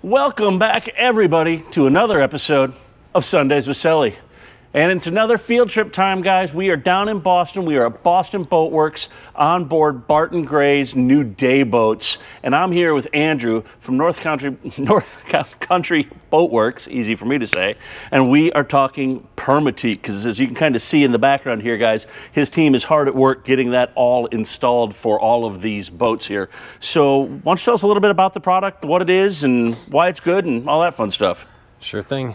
Welcome back, everybody, to another episode of Sundays with Sully. And it's another field trip time, guys. We are down in Boston. We are at Boston Boat Works on board Barton Gray's new day boats. And I'm here with Andrew from North Country Boat Works, easy for me to say. And we are talking Perma Teak, because as you can kind of see in the background here, guys, his team is hard at work getting that all installed for all of these boats here. So why don't you tell us a little bit about the product, what it is, and why it's good, and all that fun stuff. Sure thing.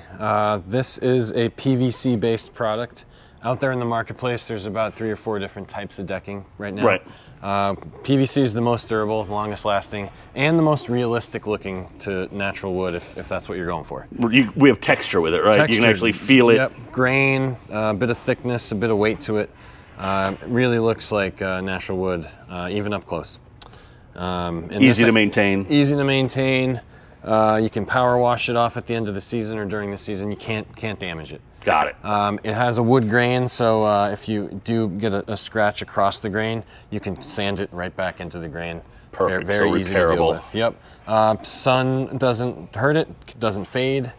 This is a PVC based product. Out there in the marketplace, there's about 3 or 4 different types of decking right now. Right. PVC is the most durable, the longest lasting, and the most realistic looking to natural wood if that's what you're going for. We have texture with it, right? Texture, you can actually feel it. Yep, grain, a bit of thickness, a bit of weight to it. It really looks like natural wood, even up close. Easy to maintain. Easy to maintain. You can power wash it off at the end of the season or during the season. You can't damage it. Got it. It has a wood grain, so if you do get a scratch across the grain, you can sand it right back into the grain. Perfect. Very so easy repairable. to deal with. Yep. Sun doesn't hurt it. Doesn't fade.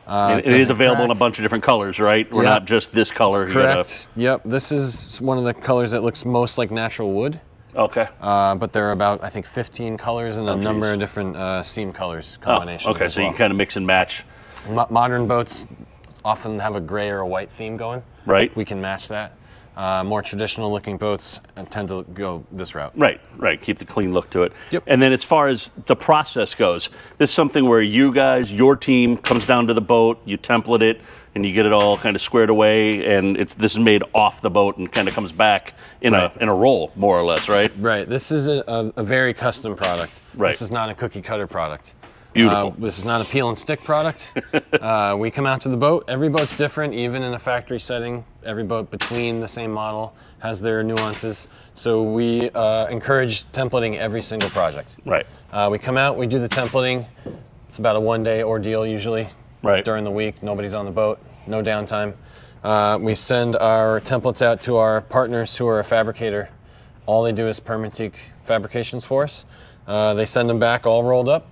It is available in a bunch of different colors, right? We're not just this color. Correct. Yep. This is one of the colors that looks most like natural wood. Okay. But there are about, I think, 15 colors and a number of different seam colors combinations. Okay, so you can kind of mix and match. Modern boats often have a gray or a white theme going. Right. We can match that. More traditional looking boats tend to go this route. Right. Keep the clean look to it. Yep. And then as far as the process goes, this is something where you guys, your team, comes down to the boat, you template it, and you get it all kind of squared away, and this is made off the boat and kind of comes back in a roll, more or less, right? Right. This is a very custom product. Right. This is not a cookie cutter product. Beautiful. This is not a peel and stick product. We come out to the boat. Every boat's different, even in a factory setting. Every boat between the same model has their nuances. So we encourage templating every single project. Right. We come out, we do the templating. It's about a 1-day ordeal usually. Right. During the week, nobody's on the boat, no downtime. We send our templates out to our partners who are a fabricator. All they do is Perma Teak fabrications for us. They send them back all rolled up.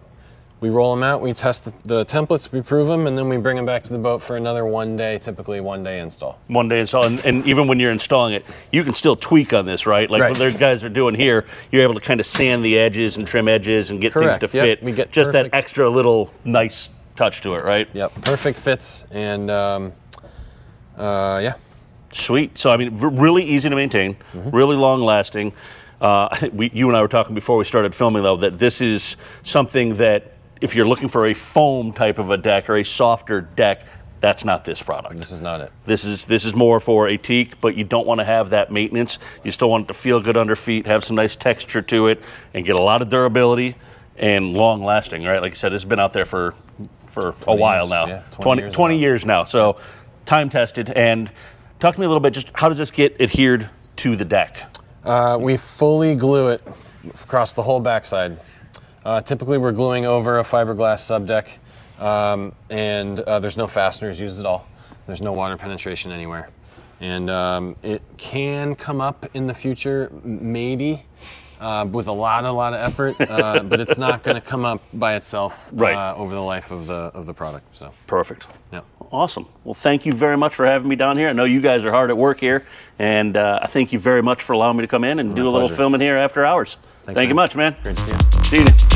We roll them out, we test the templates, we prove them, and then we bring them back to the boat for another 1-day, typically 1-day install. 1-day install, and even when you're installing it, you can still tweak on this, right? Like what the guys are doing here, you're able to kind of sand the edges and trim edges and get things to fit. We get just that extra little nice touch to it, right? Yep, perfect fits, and yeah. Sweet. So, I mean, really easy to maintain, really long lasting. You and I were talking before we started filming, though, that this is something that if you're looking for a foam type of a deck or a softer deck, that's not this product. This is not it. This is more for a teak, but you don't want to have that maintenance. You still want it to feel good under feet, have some nice texture to it, and get a lot of durability and long lasting, right? Like I said, this has been out there for a while now. Yeah, 20 years now. So time tested. And talk to me a little bit, just how does this get adhered to the deck? We fully glue it across the whole backside. Typically we're gluing over a fiberglass subdeck, and there's no fasteners used at all. There's no water penetration anywhere. And it can come up in the future, maybe, with a lot of effort, but it's not going to come up by itself over the life of the product. So perfect. Yeah. Awesome. Well, thank you very much for having me down here. I know you guys are hard at work here, and I thank you very much for allowing me to come in and do a little filming here after hours. Thank you much, man. Great to see you. See you.